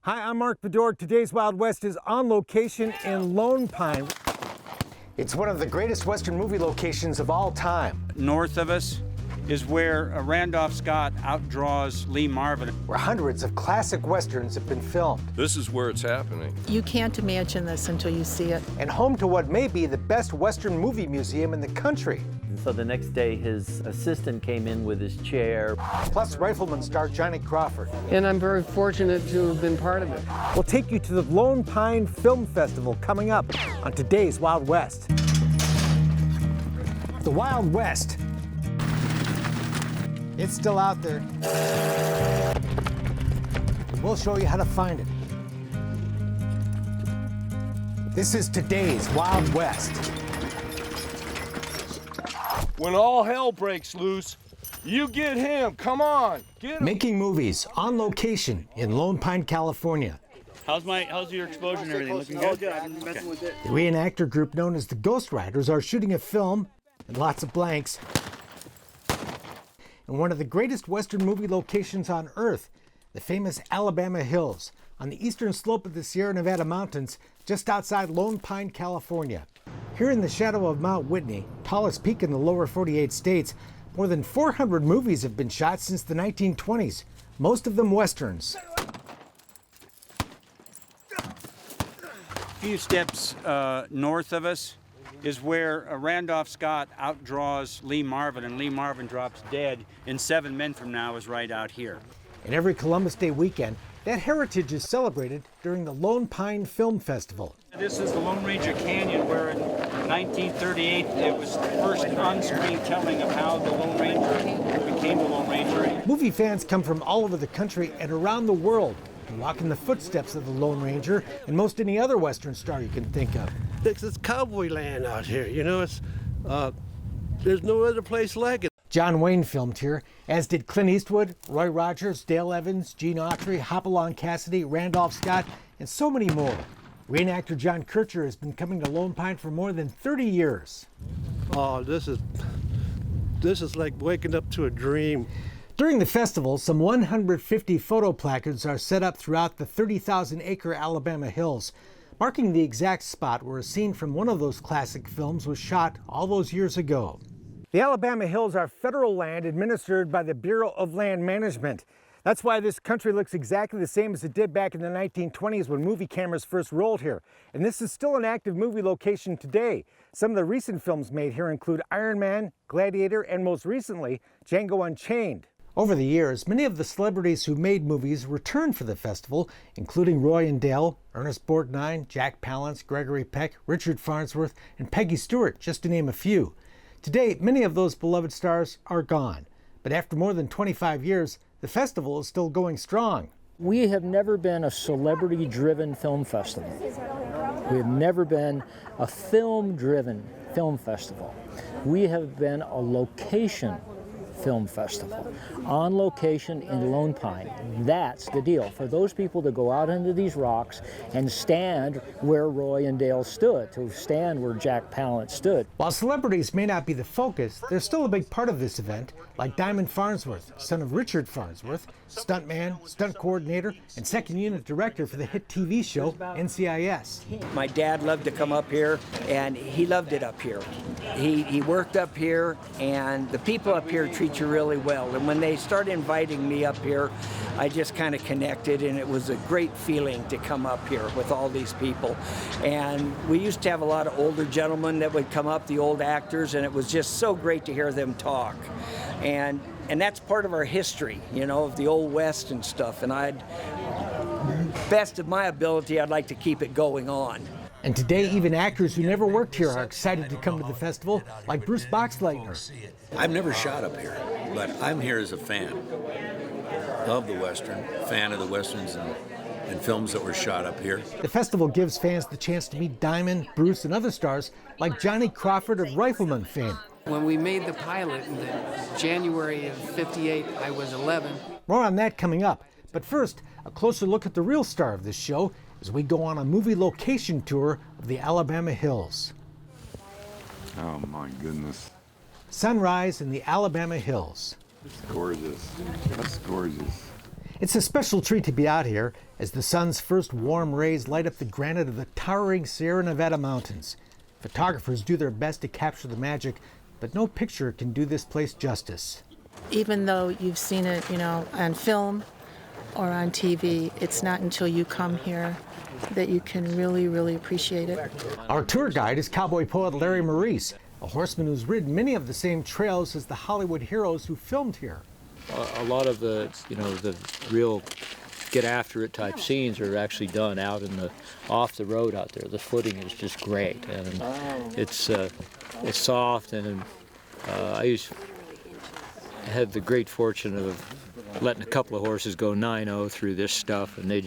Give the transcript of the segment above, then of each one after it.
Hi, I'm Mark Bedore. Today's Wild West is on location in Lone Pine. It's one of the greatest Western movie locations of all time. North of us is where Randolph Scott outdraws Lee Marvin. Where hundreds of classic Westerns have been filmed. This is where it's happening. You can't imagine this until you see it. And home to what may be the best Western movie museum in the country. So the next day, his assistant came in with his chair. Plus Rifleman star Johnny Crawford. And I'm very fortunate to have been part of it. We'll take you to the Lone Pine Film Festival coming up on today's Wild West. The Wild West. It's still out there. We'll show you how to find it. This is today's Wild West. When all hell breaks loose, you get him. Come on, get him. Making movies on location in Lone Pine, California. How's your exposure and everything? Looking good? good. I've been messing with it. The reenactor group known as the Ghost Riders are shooting a film, and lots of blanks, in one of the greatest Western movie locations on Earth, the famous Alabama Hills, on the eastern slope of the Sierra Nevada mountains, just outside Lone Pine, California. Here in the shadow of Mount Whitney, tallest peak in the lower 48 states, more than 400 movies have been shot since the 1920s, most of them Westerns. A few steps north of us is where Randolph Scott outdraws Lee Marvin, and Lee Marvin drops dead, and 7 men from now is right out here. And every Columbus Day weekend, that heritage is celebrated during the Lone Pine Film Festival. This is the Lone Ranger Canyon, where in 1938 it was the first on-screen telling of how the Lone Ranger became the Lone Ranger. Movie fans come from all over the country and around the world to walk in the footsteps of the Lone Ranger and most any other Western star you can think of. It's cowboy land out here, you know. There's no other place like it. John Wayne filmed here, as did Clint Eastwood, Roy Rogers, Dale Evans, Gene Autry, Hopalong Cassidy, Randolph Scott, and so many more. Reenactor John Kircher has been coming to Lone Pine for more than 30 years. Oh, this is like waking up to a dream. During the festival, some 150 photo placards are set up throughout the 30,000-acre Alabama Hills, marking the exact spot where a scene from one of those classic films was shot all those years ago. The Alabama Hills are federal land administered by the Bureau of Land Management. That's why this country looks exactly the same as it did back in the 1920s when movie cameras first rolled here. And this is still an active movie location today. Some of the recent films made here include Iron Man, Gladiator, and most recently, Django Unchained. Over the years, many of the celebrities who made movies returned for the festival, including Roy and Dale, Ernest Borgnine, Jack Palance, Gregory Peck, Richard Farnsworth, and Peggy Stewart, just to name a few. Today, many of those beloved stars are gone. But after more than 25 years, the festival is still going strong. We have never been a celebrity-driven film festival. We have never been a film-driven film festival. We have been a location film festival, on location in Lone Pine. That's the deal. For those people to go out into these rocks and stand where Roy and Dale stood, to stand where Jack Palance stood. While celebrities may not be the focus, they're still a big part of this event, like Diamond Farnsworth, son of Richard Farnsworth, stuntman, stunt coordinator, and second unit director for the hit TV show NCIS. My dad loved to come up here, and he loved it up here. He worked up here, and the people up here treat you really well. And when they started inviting me up here, I just kind of connected, and it was a great feeling to come up here with all these people. And we used to have a lot of older gentlemen that would come up, the old actors, and it was just so great to hear them talk. And that's part of our history, you know, of the Old West and stuff. And best of my ability, I'd like to keep it going on. And today, even actors who never worked here are excited to come to the festival, like Bruce Boxleitner. I've never shot up here, but I'm here as a fan of the Western, fan of the Westerns and films that were shot up here. The festival gives fans the chance to meet Diamond, Bruce, and other stars like Johnny Crawford of Rifleman fame. When we made the pilot in January of '58, I was 11. More on that coming up. But first, a closer look at the real star of this show as we go on a movie location tour of the Alabama Hills. Oh my goodness. Sunrise in the Alabama Hills. It's gorgeous. That's gorgeous. It's a special treat to be out here as the sun's first warm rays light up the granite of the towering Sierra Nevada mountains. Photographers do their best to capture the magic, but no picture can do this place justice. Even though you've seen it, on film or on TV, it's not until you come here that you can really, really appreciate it. Our tour guide is cowboy poet Larry Maurice, a horseman who's ridden many of the same trails as the Hollywood heroes who filmed here. A lot of the real get after it type scenes are actually done out in the off the road out there. The footing is just great, and it's soft, and I had the great fortune of letting a couple of horses go 9-0 through this stuff, and they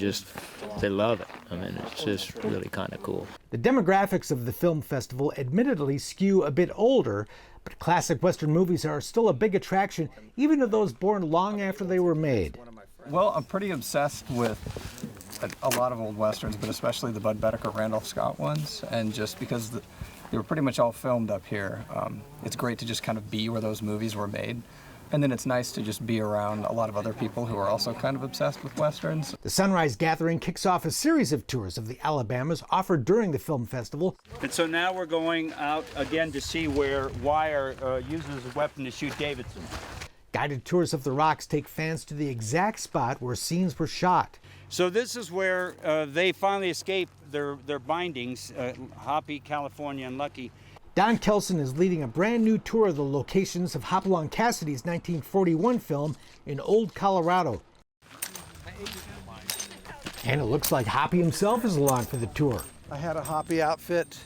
love it. I mean, it's just really kind of cool. The demographics of the film festival admittedly skew a bit older, but classic Western movies are still a big attraction, even to those born long after they were made. Well, I'm pretty obsessed with a lot of old Westerns, but especially the Bud Bedecker, Randolph Scott ones, and just because they were pretty much all filmed up here, it's great to just kind of be where those movies were made. And then it's nice to just be around a lot of other people who are also kind of obsessed with Westerns. The Sunrise Gathering kicks off a series of tours of the Alabamas offered during the film festival. And so now we're going out again to see where Wire uses a weapon to shoot Davidson. Guided tours of the rocks take fans to the exact spot where scenes were shot. So this is where they finally escaped their bindings, Hoppy, California, and Lucky. Don Kelson is leading a brand new tour of the locations of Hopalong Cassidy's 1941 film in Old Colorado. And it looks like Hoppy himself is along for the tour. I had a Hoppy outfit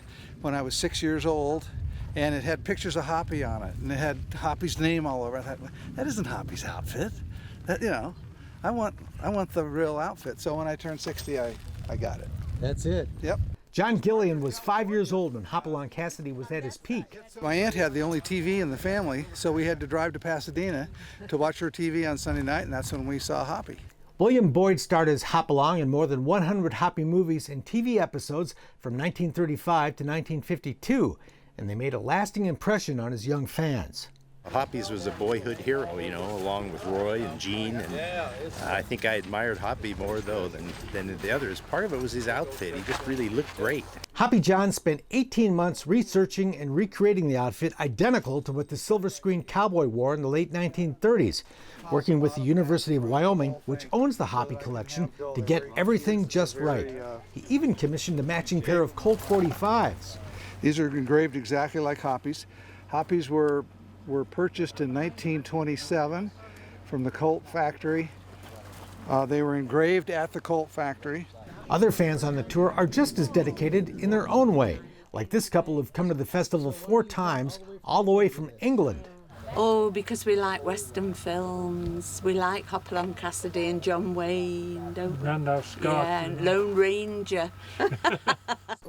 when I was 6 years old, and it had pictures of Hoppy on it, and it had Hoppy's name all over it. I thought, that isn't Hoppy's outfit. That, I want the real outfit. So when I turned 60, I got it. That's it. Yep. John Gillian was 5 years old when Hopalong Cassidy was at his peak. My aunt had the only TV in the family, so we had to drive to Pasadena to watch her TV on Sunday night, and that's when we saw Hoppy. William Boyd starred as Hopalong in more than 100 Hoppy movies and TV episodes from 1935 to 1952, and they made a lasting impression on his young fans. Hoppy's was a boyhood hero, along with Roy and Gene, and I think I admired Hoppy more, though, than the others. Part of it was his outfit. He just really looked great. Hoppy John spent 18 months researching and recreating the outfit identical to what the silver screen cowboy wore in the late 1930s, working with the University of Wyoming, which owns the Hoppy collection, to get everything just right. He even commissioned a matching pair of Colt 45s. These are engraved exactly like Hoppy's. Hoppy's were purchased in 1927 from the Colt factory. They were engraved at the Colt factory. Other fans on the tour are just as dedicated in their own way, like this couple who've come to the festival 4 times, all the way from England. Oh, because we like Western films. We like Hopalong Cassidy and John Wayne, don't we? Randolph Scott. Yeah, and Lone Ranger.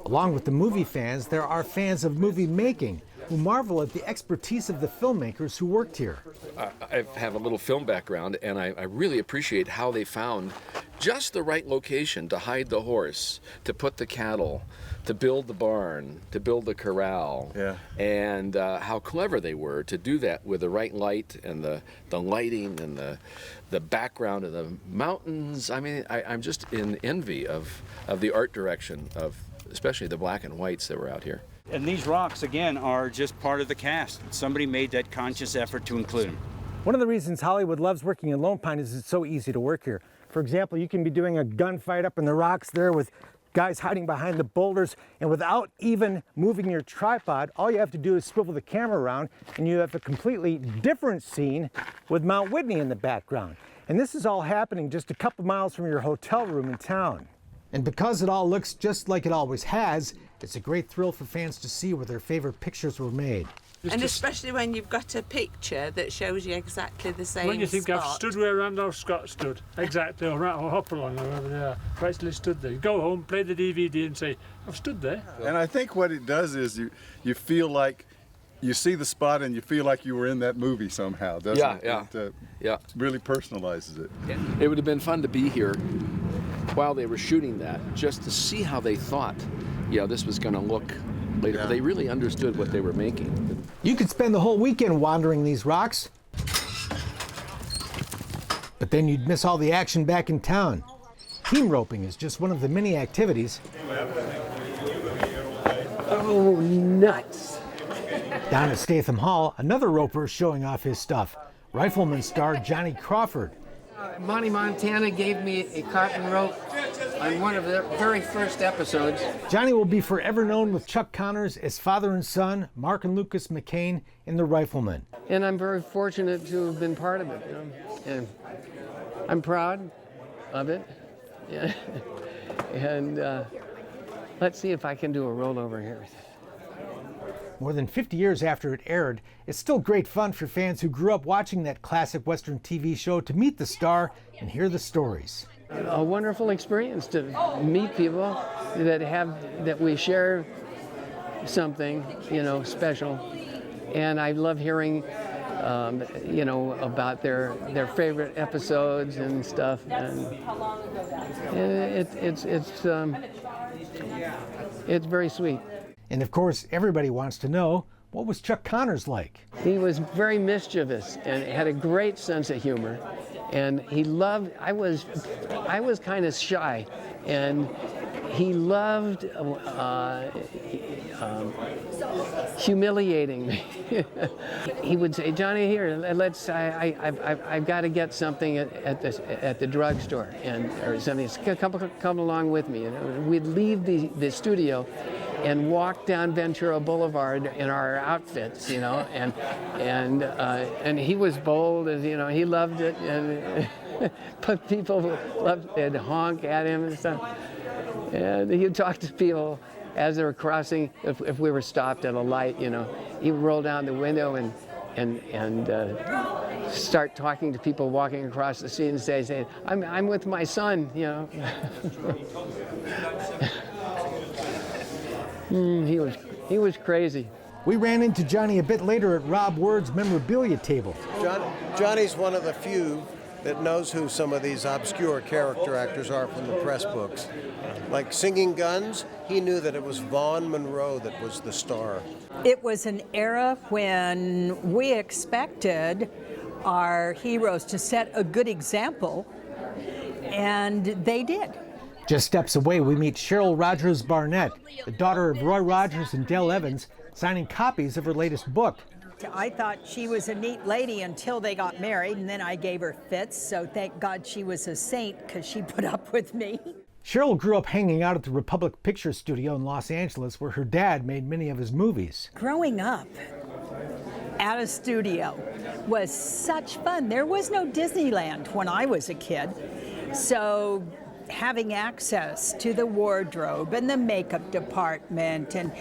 Along with the movie fans, there are fans of movie making who marvel at the expertise of the filmmakers who worked here. I have a little film background, and I really appreciate how they found just the right location to hide the horse, to put the cattle, to build the barn, to build the corral, and how clever they were to do that with the right light and the lighting and the background of the mountains. I mean, I'm just in envy of the art direction of especially the black and whites that were out here. And these rocks, again, are just part of the cast. Somebody made that conscious effort to include them. One of the reasons Hollywood loves working in Lone Pine is it's so easy to work here. For example, you can be doing a gunfight up in the rocks there with guys hiding behind the boulders, and without even moving your tripod, all you have to do is swivel the camera around and you have a completely different scene with Mount Whitney in the background. And this is all happening just a couple miles from your hotel room in town. And because it all looks just like it always has, it's a great thrill for fans to see where their favorite pictures were made. And especially when you've got a picture that shows you exactly the same When you think spot. I've stood where Randolph Scott stood, exactly, or Hopalong, or wherever they are, actually stood there. You go home, play the DVD and say, I've stood there. And I think what it does is you feel like you see the spot and you feel like you were in that movie somehow, doesn't it? Yeah. It really personalizes it. It would have been fun to be here while they were shooting that, just to see how they thought, this was going to look later. Yeah. They really understood what they were making. You could spend the whole weekend wandering these rocks, but then you'd miss all the action back in town. Team roping is just one of the many activities. Oh, nuts. Down at Statham Hall, another roper is showing off his stuff. Rifleman star Johnny Crawford. Monty Montana gave me a cotton rope on one of their very first episodes. Johnny will be forever known with Chuck Connors as father and son, Mark and Lucas McCain in The Rifleman. And I'm very fortunate to have been part of it. You know? And I'm proud of it. Yeah. And let's see if I can do a rollover here. More than 50 years after it aired, it's still great fun for fans who grew up watching that classic Western TV show to meet the star and hear the stories. A wonderful experience to meet people that we share something, you know, special. And I love hearing, you know, about their favorite episodes and stuff. And it's very sweet. And of course, everybody wants to know, what was Chuck Connors like? He was very mischievous and had a great sense of humor. And he loved, I was kind of shy, and he loved humiliating me. He would say, "Johnny, here, I've got to get something at the drugstore, or something. Come along with me." And we'd leave the studio and walk down Ventura Boulevard in our outfits, you know, and he was bold, as you know, he loved it, and but people loved it, honk at him and stuff. And he'd talk to people as they were crossing. If we were stopped at a light, you know, he'd roll down the window and start talking to people walking across the street and saying, I'm with my son, you know. He was crazy. We ran into Johnny a bit later at Rob Word's memorabilia table. Johnny's one of the few that knows who some of these obscure character actors are from the press books. Like Singing Guns, he knew that it was Vaughn Monroe that was the star. It was an era when we expected our heroes to set a good example, and they did. Just steps away, we meet Cheryl Rogers Barnett, the daughter of Roy Rogers and Dell Evans, signing copies of her latest book. I thought she was a neat lady until they got married, and then I gave her fits, so thank God she was a saint because she put up with me. Cheryl grew up hanging out at the Republic Picture Studio in Los Angeles, where her dad made many of his movies. Growing up at a studio was such fun. There was no Disneyland when I was a kid, so having access to the wardrobe and the makeup department and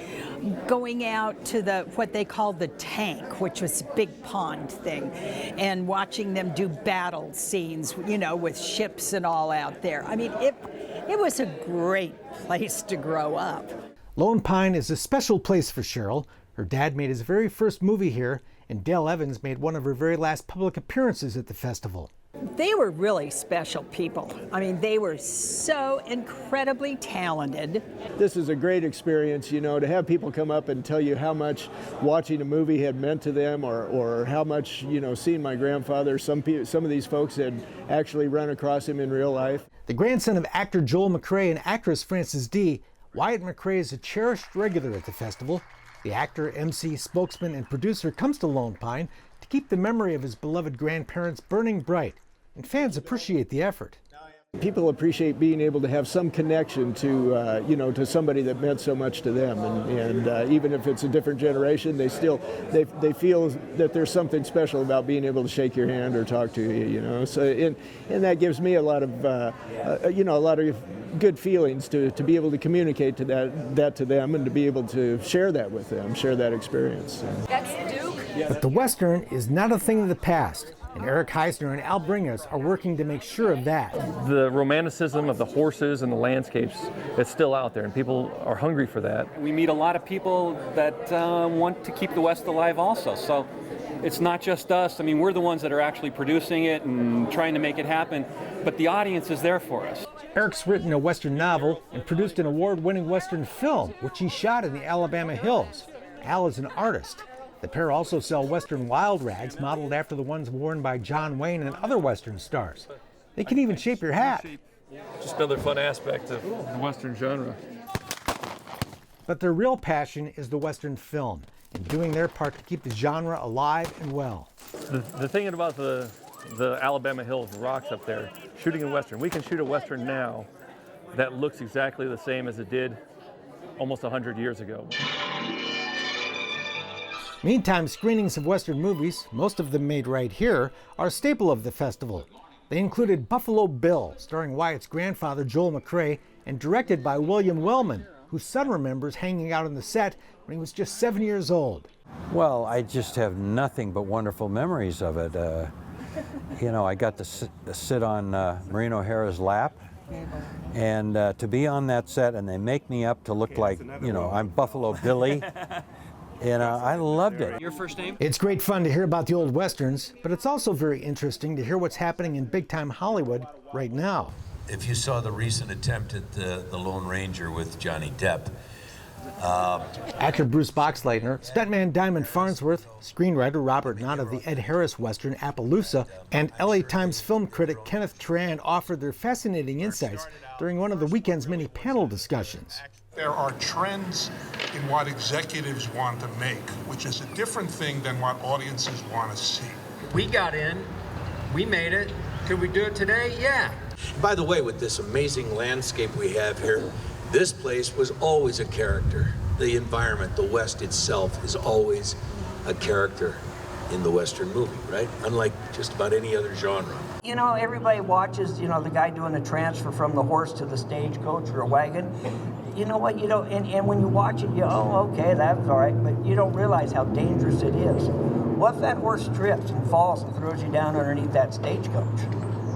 going out to what they called the tank, which was a big pond thing, and watching them do battle scenes, you know, with ships and all out there. I mean, it was a great place to grow up. Lone Pine is a special place for Cheryl. Her dad made his very first movie here, and Dell Evans made one of her very last public appearances at the festival. They were really special people. I mean, they were so incredibly talented. This is a great experience, you know, to have people come up and tell you how much watching a movie had meant to them, or how much, you know, seeing my grandfather. Some of these folks had actually run across him in real life. The grandson of actor Joel McCrea and actress Frances Dee, Wyatt McCrea is a cherished regular at the festival. The actor, MC, spokesman, and producer comes to Lone Pine to keep the memory of his beloved grandparents burning bright, and fans appreciate the effort. People appreciate being able to have some connection to, you know, to somebody that meant so much to them, and even if it's a different generation, they feel that there's something special about being able to shake your hand or talk to you, you know. So and that gives me a lot of, you know, a lot of good feelings to be able to communicate to that to them, and to be able to share that with them, share that experience. That's Duke. But the Western is not a thing of the past, and Eric Heisner and Al Bringas are working to make sure of that. The romanticism of the horses and the landscapes is still out there, and people are hungry for that. We meet a lot of people that want to keep the West alive also, so it's not just us. I mean, we're the ones that are actually producing it and trying to make it happen, but the audience is there for us. Eric's written a Western novel and produced an award-winning Western film, which he shot in the Alabama hills. Al is an artist. The pair also sell Western wild rags modeled after the ones worn by John Wayne and other Western stars. They can even shape your hat. Just another fun aspect of the Western genre. But their real passion is the Western film and doing their part to keep the genre alive and well. The thing about the Alabama Hills rocks up there, shooting a Western, we can shoot a Western now that looks exactly the same as it did almost 100 years ago. Meantime, screenings of Western movies, most of them made right here, are a staple of the festival. They included Buffalo Bill, starring Wyatt's grandfather Joel McCrea, and directed by William Wellman, whose son remembers hanging out on the set when he was just 7 years old. Well, I just have nothing but wonderful memories of it. You know, I got to sit on Maureen O'Hara's lap, and to be on that set, and they make me up to look like, you know, I'm Buffalo Billy. And I loved it. Your first name? It's great fun to hear about the old Westerns, but it's also very interesting to hear what's happening in big-time Hollywood right now. If you saw the recent attempt at the Lone Ranger with Johnny Depp. Actor Bruce Boxleitner, stuntman Diamond Farnsworth, screenwriter Robert Knott of the Ed Harris Western Appaloosa, and LA Times film critic Kenneth Turan offered their fascinating insights during one of the weekend's many panel discussions. There are trends in what executives want to make, which is a different thing than what audiences want to see. We got in, we made it. Could we do it today? Yeah. By the way, with this amazing landscape we have here, this place was always a character. The environment, the West itself, is always a character in the Western movie, right? Unlike just about any other genre. You know, everybody watches, you know, the guy doing the transfer from the horse to the stagecoach or a wagon. You know what, you don't, and when you watch it, you okay, that's all right, but you don't realize how dangerous it is. What if that horse trips and falls and throws you down underneath that stagecoach?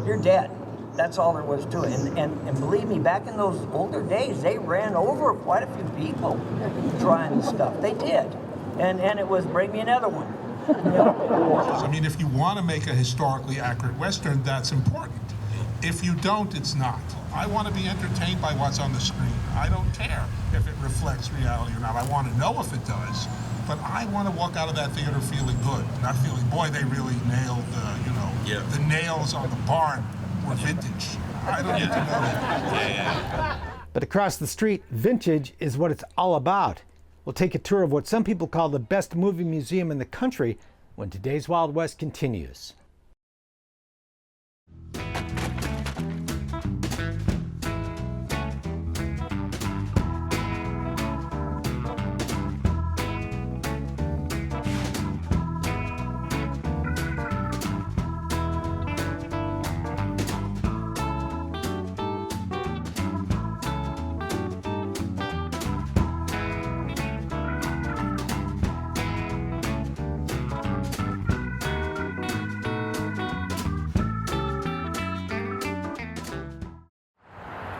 You're dead. That's all there was to it. And believe me, back in those older days, they ran over quite a few people trying this stuff. They did. And it was, bring me another one. I mean, if you want to make a historically accurate Western, that's important. If you don't, it's not. I want to be entertained by what's on the screen. I don't care if it reflects reality or not. I want to know if it does, but I want to walk out of that theater feeling good, not feeling, boy, they really nailed the nails on the barn were vintage. I don't need to know that. But across the street, vintage is what it's all about. We'll take a tour of what some people call the best movie museum in the country when today's Wild West continues.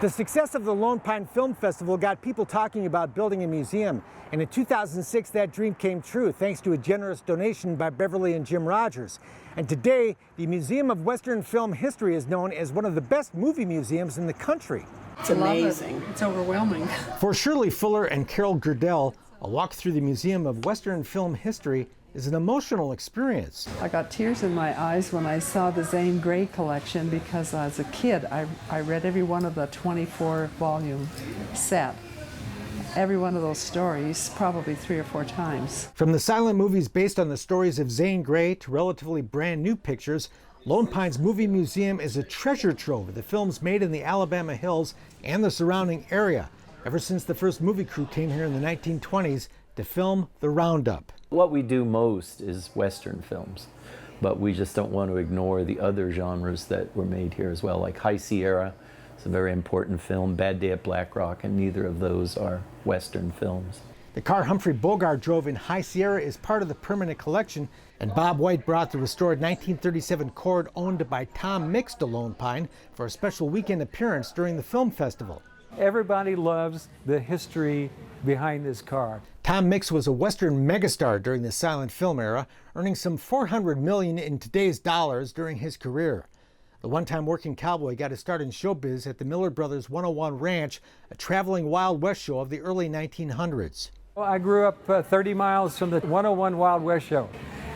The success of the Lone Pine Film Festival got people talking about building a museum, and in 2006 that dream came true thanks to a generous donation by Beverly and Jim Rogers. And today, the Museum of Western Film History is known as one of the best movie museums in the country. It's amazing. It's overwhelming. For Shirley Fuller and Carol Gerdell, a walk through the Museum of Western Film History is an emotional experience. I got tears in my eyes when I saw the Zane Grey collection because as a kid I read every one of the 24-volume set. Every one of those stories probably 3 or 4 times. From the silent movies based on the stories of Zane Grey to relatively brand new pictures, Lone Pine's Movie Museum is a treasure trove of the films made in the Alabama Hills and the surrounding area, ever since the first movie crew came here in the 1920s to film The Roundup. What we do most is Western films, but we just don't want to ignore the other genres that were made here as well, like High Sierra. It's a very important film, Bad Day at Black Rock, and neither of those are Western films. The car Humphrey Bogart drove in High Sierra is part of the permanent collection, and Bob White brought the restored 1937 Cord owned by Tom Mix to Lone Pine for a special weekend appearance during the film festival. Everybody loves the history behind this car. Tom Mix was a Western megastar during the silent film era, earning some $400 million in today's dollars during his career. The one-time working cowboy got his start in showbiz at the Miller Brothers 101 Ranch, a traveling Wild West show of the early 1900s. Well, I grew up 30 miles from the 101 Wild West show.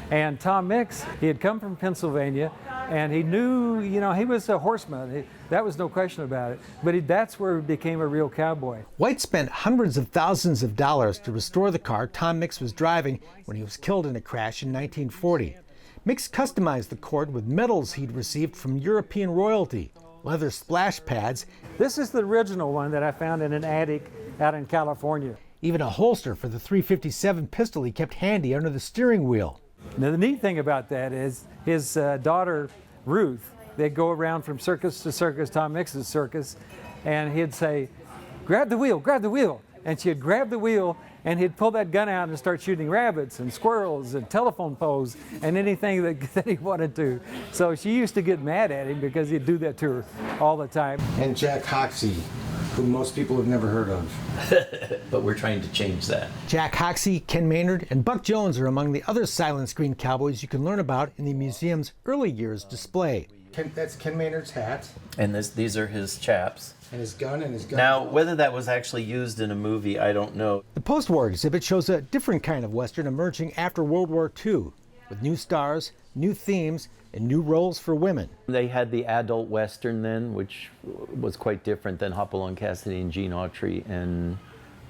And Tom Mix, he had come from Pennsylvania, and he knew, you know, he was a horseman. That was no question about it. But that's where he became a real cowboy. White spent hundreds of thousands of dollars to restore the car Tom Mix was driving when he was killed in a crash in 1940. Mix customized the Cord with medals he'd received from European royalty, leather splash pads. This is the original one that I found in an attic out in California. Even a holster for the .357 pistol he kept handy under the steering wheel. Now the neat thing about that is his daughter Ruth, they'd go around from circus to circus, Tom Mix's circus, and he'd say, grab the wheel, and she'd grab the wheel and he'd pull that gun out and start shooting rabbits and squirrels and telephone poles and anything that he wanted to. So she used to get mad at him because he'd do that to her all the time. And Jack Hoxsey, who most people have never heard of. But we're trying to change that. Jack Hoxsey, Ken Maynard, and Buck Jones are among the other silent screen cowboys you can learn about in the museum's early years display. That's Ken Maynard's hat. And these are his chaps. And his gun and his gun. Now, whether that was actually used in a movie, I don't know. The post-war exhibit shows a different kind of Western emerging after World War II, with new stars, new themes, and new roles for women. They had the adult Western then, which was quite different than Hopalong Cassidy and Gene Autry and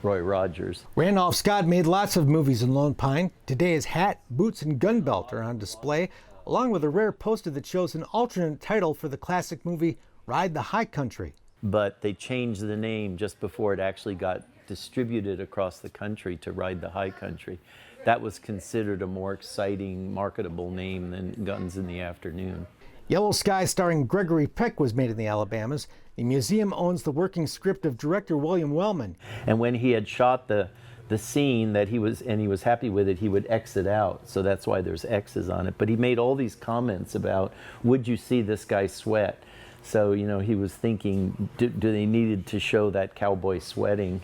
Roy Rogers. Randolph Scott made lots of movies in Lone Pine. Today his hat, boots, and gun belt are on display, along with a rare poster that shows an alternate title for the classic movie Ride the High Country. But they changed the name just before it actually got distributed across the country to Ride the High Country. That was considered a more exciting, marketable name than Guns in the Afternoon. Yellow Sky, starring Gregory Peck, was made in the Alabamas. The museum owns the working script of director William Wellman. And when he had shot the scene that he was happy with it, he would exit out. So that's why there's X's on it. But he made all these comments about, would you see this guy sweat? So, you know, he was thinking, do they needed to show that cowboy sweating,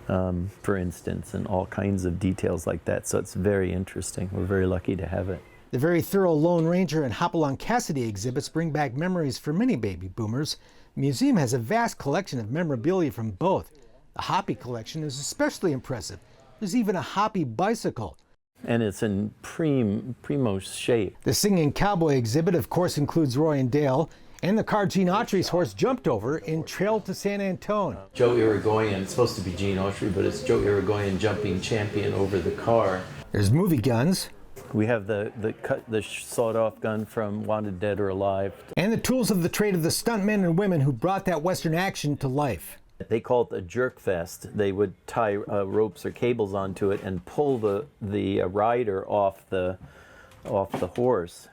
for instance, and all kinds of details like that. So it's very interesting. We're very lucky to have it. The very thorough Lone Ranger and Hopalong Cassidy exhibits bring back memories for many baby boomers. The museum has a vast collection of memorabilia from both. The Hoppy collection is especially impressive. There's even a Hoppy bicycle. And it's in primo shape. The Singing Cowboy exhibit, of course, includes Roy and Dale, and the car Gene Autry's horse jumped over in Trail to San Antone. Joe Irigoyen, it's supposed to be Gene Autry, but it's Joe Irigoyen jumping champion over the car. There's movie guns. We have the sawed-off gun from Wanted Dead or Alive. And the tools of the trade of the stuntmen and women who brought that Western action to life. They call it a jerk vest. They would tie ropes or cables onto it and pull the rider off the horse,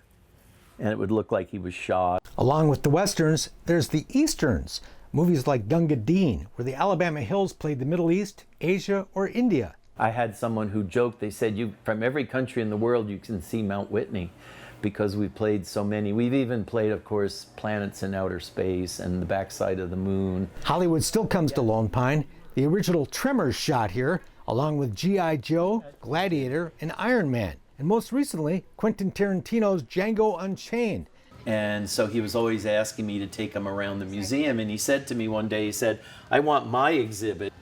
and it would look like he was shot. Along with the Westerns, there's the Easterns. Movies like Gunga Din, where the Alabama Hills played the Middle East, Asia, or India. I had someone who joked, they said, from every country in the world you can see Mount Whitney, because we played so many. We've even played, of course, Planets in Outer Space and The Backside of the Moon. Hollywood still comes to Lone Pine. The original Tremors shot here, along with G.I. Joe, Gladiator, and Iron Man. And most recently, Quentin Tarantino's Django Unchained. And so he was always asking me to take him around the museum. And he said to me one day, he said, I want my exhibit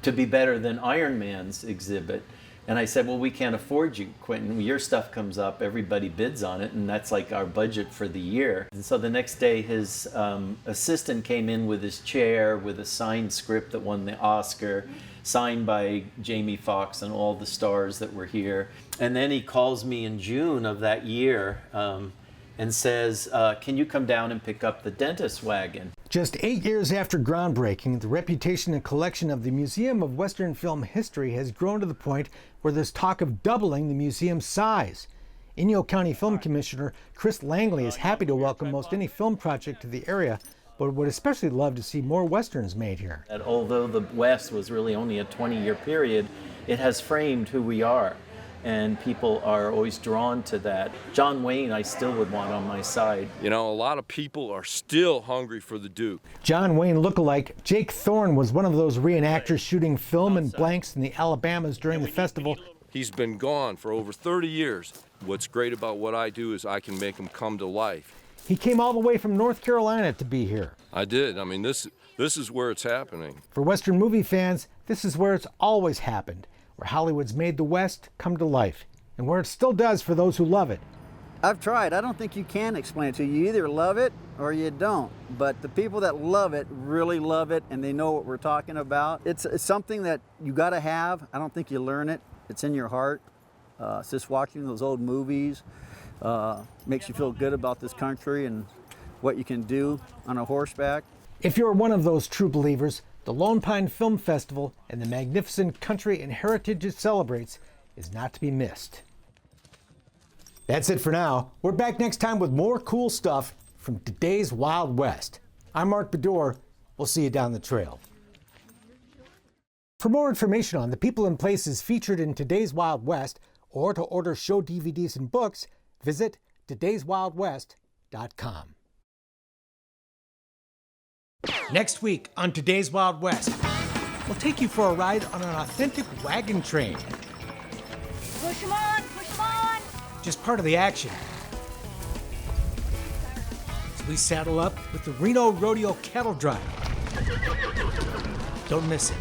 to be better than Iron Man's exhibit. And I said, well, we can't afford you, Quentin. Your stuff comes up, everybody bids on it, and that's like our budget for the year. And so the next day, his assistant came in with his chair with a signed script that won the Oscar, signed by Jamie Foxx and all the stars that were here. And then he calls me in June of that year and says, can you come down and pick up the dentist wagon? Just 8 years after groundbreaking, the reputation and collection of the Museum of Western Film History has grown to the point where there's talk of doubling the museum's size. Inyo County Film Commissioner Chris Langley is happy to welcome most any film project to the area, but would especially love to see more Westerns made here. That although the West was really only a 20-year period, it has framed who we are. And people are always drawn to that. John Wayne, I still would want on my side. You know, a lot of people are still hungry for the Duke. John Wayne lookalike Jake Thorne was one of those reenactors shooting film and blanks in the Alabamas during the festival. He's been gone for over 30 years. What's great about what I do is I can make them come to life. He came all the way from North Carolina to be here. I did. I mean, this is where it's happening. For Western movie fans, this is where it's always happened. where Hollywood's made the West come to life, and where it still does for those who love it. I've tried. I don't think you can explain it to you. You either love it or you don't. But the people that love it really love it, and they know what we're talking about. It's something that you got to have. I don't think you learn it. It's in your heart. It's just watching those old movies makes you feel good about this country and what you can do on a horseback. If you're one of those true believers, the Lone Pine Film Festival and the magnificent country and heritage it celebrates is not to be missed. That's it for now. We're back next time with more cool stuff from today's Wild West. I'm Mark Bedore. We'll see you down the trail. For more information on the people and places featured in today's Wild West, or to order show DVDs and books, visit todayswildwest.com. Next week on Today's Wild West, we'll take you for a ride on an authentic wagon train. Push 'em on, push 'em on! Just part of the action. As we saddle up with the Reno Rodeo Cattle Drive. Don't miss it.